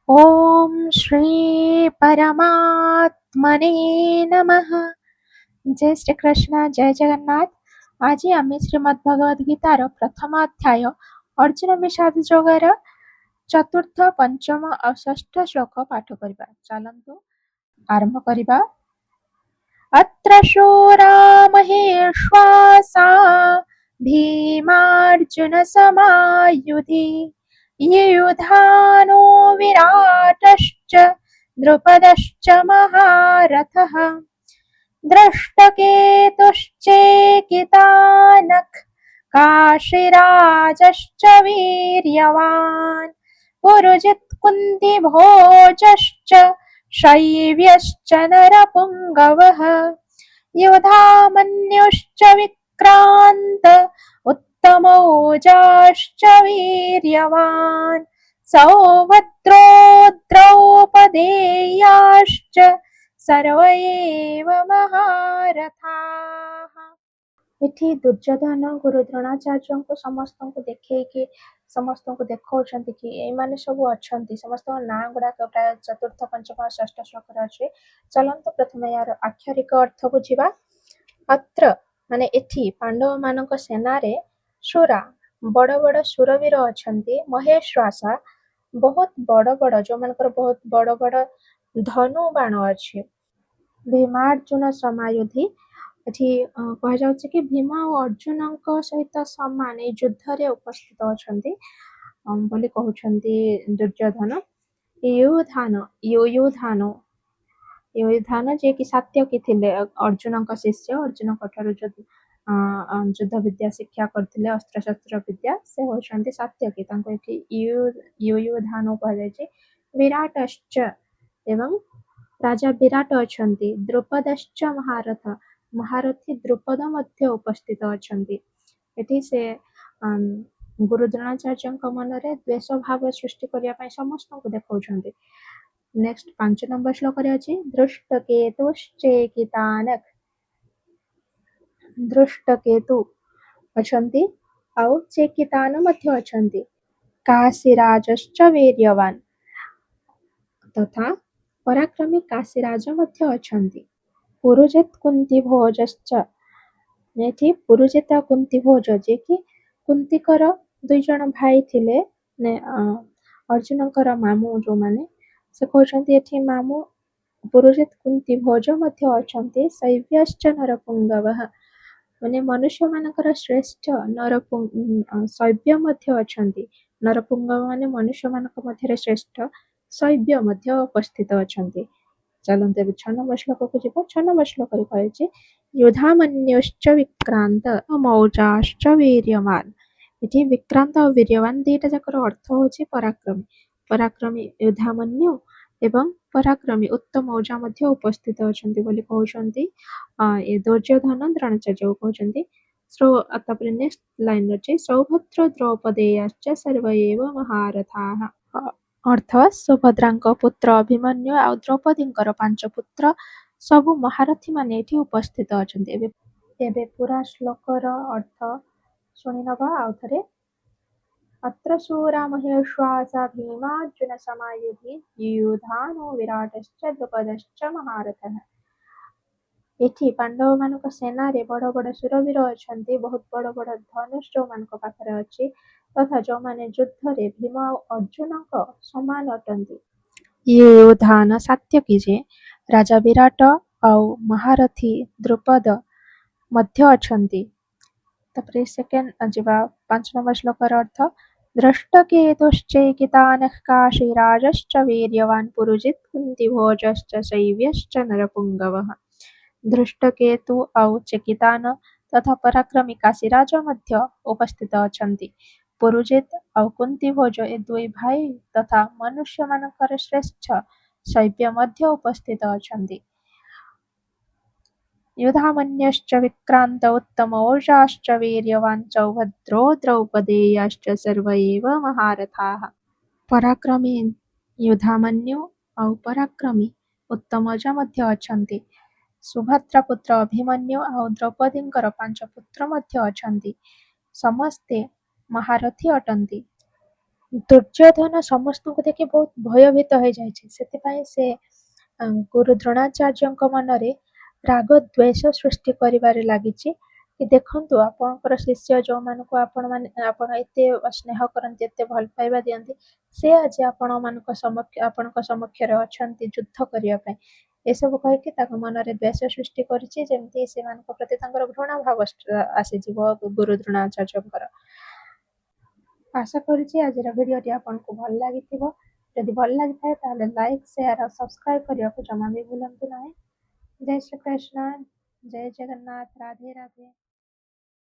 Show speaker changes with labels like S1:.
S1: ओम श्री परमात्मने नमः। जय श्री कृष्ण, जय जगन्नाथ। आज आम श्रीमद् भगवद गीतार प्रथम अध्याय अर्जुन विषाद योगर चतुर्थ पंचम और षष्ठ श्लोक पाठ करिबा। चलंतु आरंभ करिबा। अत्र शूरा महेश्वासा भीमार्जुन समायुधि युधानो विराटश्च द्रुपदश्च महारथः दृष्टकेतुश्चेकितानः काशीराजश्च वीर्यवान् पुरुजित् कुन्तिभोजश्च शैव्यश्च नरपुङ्गवः युधामन्युश्च विक्रान्त उत्तमौजाश्च वीर्यवान् सौभद्रो द्रौपदेयाश्च सर्व एव महारथाः। ଏଠି ଦୁର୍ଯ୍ୟୋଧନ ଗୁରୁ ଦ୍ରୋଣାଚାର୍ଯ୍ୟଙ୍କୁ ସମସ୍ତଙ୍କୁ ଦେଖେଇକି ସମସ୍ତଙ୍କୁ ଦେଖାଉଛନ୍ତି କି ଏଇମାନେ ସବୁ ଅଛନ୍ତି। ସମସ୍ତଙ୍କ ନାଁ ଗୁଡାକ ପ୍ରାୟ ଚତୁର୍ଥ ପଞ୍ଚମ ଷଷ୍ଠ ଶ୍ଲୋକରେ ଅଛି। ଚାଲନ୍ତୁ ପ୍ରଥମେ ଏହାର ଆକ୍ଷରିକ ଅର୍ଥ ବୁଝିବା। ଅତ୍ର ମାନେ ଏଠି ପାଣ୍ଡବ ମାନଙ୍କ ସେନାରେ ସୁରା ବଡ ବଡ ସୁରବୀର ଅଛନ୍ତି। ମହେଶ୍ୱାସା ବହୁତ ବଡ ବଡ ଯୋଉମାନଙ୍କର ବହୁତ ବଡ ବଡ ଧନୁ ବାଣ ଅଛି। ଭୀମାର୍ଜୁନ ସମାୟୁଧି ଏଠି କୁହାଯାଉଛି କି ଭୀମ ଓ ଅର୍ଜୁନଙ୍କ ସହିତ ସମାନ ଏଇ ଯୁଦ୍ଧରେ ଉପସ୍ଥିତ ଅଛନ୍ତି ବୋଲି କହୁଛନ୍ତି ଦୁର୍ଯ୍ୟୋଧନ। ୟୁଧାନ ଯିଏକି ସାତ୍ୟକୀ ଥିଲେ ଅର୍ଜୁନଙ୍କ ଶିଷ୍ୟ, ଅର୍ଜୁନଙ୍କ ଠାରୁ ଯୁଦ୍ଧ ବିଦ୍ୟା ଶିକ୍ଷା କରିଥିଲେ, ଅସ୍ତ୍ରଶସ୍ତ୍ର ବିଦ୍ୟା, ସେ ହଉଛନ୍ତି ସାତ୍ୟକୀ। ତାଙ୍କୁ ଏଠି ୟୁଧାନ କୁହାଯାଇଛି। ବିରାଟଶ୍ଚ ଏବଂ ରାଜା ବିରାଟ ଅଛନ୍ତି। ଦ୍ରୁପଦଶ୍ଚ ମହାରଥ ମହାରଥୀ ଦ୍ରୁପଦ ମଧ୍ୟ ଉପସ୍ଥିତ ଅଛନ୍ତି। ଏଠି ସେ ଗୁରୁ ଦ୍ରୋଣାଚାର୍ଯ୍ୟଙ୍କ ମନରେ ଦ୍ୱେଷ ଭାବ ସୃଷ୍ଟି କରିବା ପାଇଁ ସମସ୍ତଙ୍କୁ ଦେଖାଉଛନ୍ତି। ନେକ୍ସଟ 5 ନମ୍ବର ଶ୍ଲୋକରେ ଅଛି ଦୃଷ୍ଟକେତୁଶ୍ଚେକିତାନଃ। ଦୃଷ୍ଟକେତୁ ଅଛନ୍ତି ଆଉ ଚେକିତାନ ମଧ୍ୟ ଅଛନ୍ତି। କାଶୀରାଜଶ୍ଚ ବୀର୍ୟବାନ୍ ତଥା ପରାକ୍ରମୀ କାଶୀରାଜ ମଧ୍ୟ ଅଛନ୍ତି। ପୁରୁଜିତ୍ କୁନ୍ତିଭୋଜଶ୍ଚ ଏଠି ପୁରୁଜିତ ଆଉ କୁନ୍ତିଭୋଜ ଯିଏକି କୁନ୍ତିଙ୍କର 2 ଜଣ ଭାଇ ଥିଲେ, ଅର୍ଜୁନଙ୍କର ମାମୁଁ ଯୋଉମାନେ, ସେ କହୁଛନ୍ତି ଏଠି ମାମୁଁ ପୁରୁଜିତ କୁନ୍ତିଭୋଜ ମଧ୍ୟ ଅଛନ୍ତି। ଶୈବ୍ୟଶ୍ଚ ନରପୁଙ୍ଗବଃ ମାନେ ମନୁଷ୍ୟମାନଙ୍କର ଶ୍ରେଷ୍ଠ ଶୈବ୍ୟ ମଧ୍ୟ ଅଛନ୍ତି। ନରପୁଙ୍ଗବ ମାନେ ମନୁଷ୍ୟମାନଙ୍କ ମଧ୍ୟରେ ଶ୍ରେଷ୍ଠ ଶୈବ୍ୟ ମଧ୍ୟ ଉପସ୍ଥିତ ଅଛନ୍ତି। ଚାଲନ୍ତୁ ଏବେ 6 ନମ୍ବର ଶ୍ଲୋକକୁ ଯିବା। 6 ନମ୍ବର ଶ୍ଲୋକରେ କହିଛି युधामन्युश्च विक्रांत मौजाश्च वीर्यवान्। ଏଠି ବିକ୍ରାନ୍ତ ଆଉ ବୀର୍ୟବାନ୍ ଦିଟା ଯାକର ଅର୍ଥ ହେଉଛି ପରାକ୍ରମୀ। ପରାକ୍ରମୀ युधामन्यु ଏବଂ ପରାକ୍ରମୀ ଉତ୍ତମୌଜା ମଧ୍ୟ ଉପସ୍ଥିତ ଅଛନ୍ତି ବୋଲି କହୁଛନ୍ତି ଦୁର୍ଯ୍ୟୋଧନ ଦ୍ରୋଣାଚାର୍ଯ୍ୟକୁ କହୁଛନ୍ତି। ତାପରେ ନେକ୍ସଟ ଲାଇନ ଅଛି ସୌଭଦ୍ର ଦ୍ରୌପଦେୟାଶ୍ଚ ସର୍ବ ଏବ ମହାରଥାଃ। ଅର୍ଥ ସୁଭଦ୍ରାଙ୍କ ପୁତ୍ର ଅଭିମନ୍ୟୁ ଆଉ ଦ୍ରୌପଦୀଙ୍କର 5 ପୁତ୍ର ସବୁ ମହାରଥୀ ମାନେ ଏଠି ଉପସ୍ଥିତ ଅଛନ୍ତି। ଏବେ ପୁରା ଶ୍ଲୋକର ଅର୍ଥ ଶୁଣିନବା ଆଉଥରେ। अत्र शूरा महेश्वासा भीमार्जुन समायुधि युधानो विराटश्च द्रुपदश्च महारथः। ଏଠି ପାଣ୍ଡବମାନଙ୍କ ସେନାରେ ବଡ଼ ବଡ଼ ଶୂରବୀର ଅଛନ୍ତି। ବହୁତ ବଡ଼ ବଡ଼ ଧନୁଷ ଯୋଉମାନଙ୍କ ପାଖରେ ଅଛି ତଥା ଯୋଉମାନେ ଯୁଦ୍ଧରେ ଭୀମ ଆଉ ଅର୍ଜୁନଙ୍କ ସମାନ ଅଟନ୍ତି। युधान ସାତ୍ୟକୀ ଯେ ରାଜା ବିରାଟ ଆଉ ମହାରଥୀ ଦ୍ରୁପଦ ମଧ୍ୟ ଅଛନ୍ତି। ତାପରେ ସେକେଣ୍ଡ ଯିବା 5 ନମ୍ବର ଶ୍ଲୋକର ଅର୍ଥ दृष्टकेतुश्चेकितानः काशीराजश्च वीर्यवान् पुरुजित् कुन्तिभोजश्च शैव्यश्च नरपुङ्गवः। दृष्टकेतु ଆଉ ଚେକିତାନ ତଥା ପରାକ୍ରମୀ କାଶୀରାଜ ମଧ୍ୟ ଉପସ୍ଥିତ ଅଛନ୍ତି। ପୁରୁଜିତ ଆଉ କୁନ୍ତିଭୋଜ ଏ 2 ଭାଇ ତଥା ମନୁଷ୍ୟମାନଙ୍କର ଶ୍ରେଷ୍ଠ ଶୈବ୍ୟ ମଧ୍ୟ ଉପସ୍ଥିତ ଅଛନ୍ତି। युधामन्युश्च विक्रान्त उत्तमौजाश्च वीर्यवान् सौभद्रो द्रौपदेयाश्च सर्व एव महारथाः। ପରାକ୍ରମୀ युधामन्यୁ ଆଉ ପରାକ୍ରମୀ ଉତ୍ତମୌଜା ମଧ୍ୟ ଅଛନ୍ତି। ସୁଭଦ୍ରା ପୁତ୍ର ଅଭିମନ୍ୟୁ ଆଉ ଦ୍ରୌପଦୀଙ୍କର 5 ପୁତ୍ର ମଧ୍ୟ ଅଛନ୍ତି। ସମସ୍ତେ ମହାରଥୀ ଅଟନ୍ତି। ଦୁର୍ଯ୍ୟୋଧନ ସମସ୍ତଙ୍କୁ ଦେଖି ବହୁତ ଭୟଭୀତ ହୋଇଯାଇଛି। ସେଥିପାଇଁ ସେ ଗୁରୁ ଦ୍ରୋଣାଚାର୍ଯ୍ୟଙ୍କ ମନରେ ରାଗ ଦ୍ୱେଷ ସୃଷ୍ଟି କରିବାରେ ଲାଗିଛି କି ଦେଖନ୍ତୁ ଆପଣଙ୍କର ଶିଷ୍ୟ ଯେଉଁମାନଙ୍କୁ ଆପଣ ଏତେ ସ୍ନେହ କରନ୍ତି, ଏତେ ଭଲ ପାଇବା ଦିଅନ୍ତି, ସେ ଆଜି ଆପଣଙ୍କ ସମକ୍ଷରେ ଅଛନ୍ତି ଯୁଦ୍ଧ କରିବା ପାଇଁ। ଏସବୁ କହିକି ତାଙ୍କ ମନରେ ଦ୍ୱେଷ ସୃଷ୍ଟି କରିଛି, ଯେମିତି ସେମାନଙ୍କ ପ୍ରତି ତାଙ୍କର ଘୃଣା ଭାବ ଆସିଯିବ ଗୁରୁ ଦ୍ରୋଣାଚାର୍ଯ୍ୟଙ୍କର। ଆଶା କରୁଛି ଆଜିର ଭିଡ଼ିଓଟି ଆପଣଙ୍କୁ ଭଲ ଲାଗିଥିବ। ଯଦି ଭଲ ଲାଗିଥାଏ ତାହେଲେ ଲାଇକ୍, ସେୟାର ଆଉ ସବସ୍କ୍ରାଇବ୍ କରିବାକୁ ଜମା ବି ଭୁଲନ୍ତୁ ନାହିଁ। ଜୟ ଶ୍ରୀକୃଷ୍ଣ, ଜୟ ଜଗନ୍ନାଥ, ରାଧେ ରାଧେ।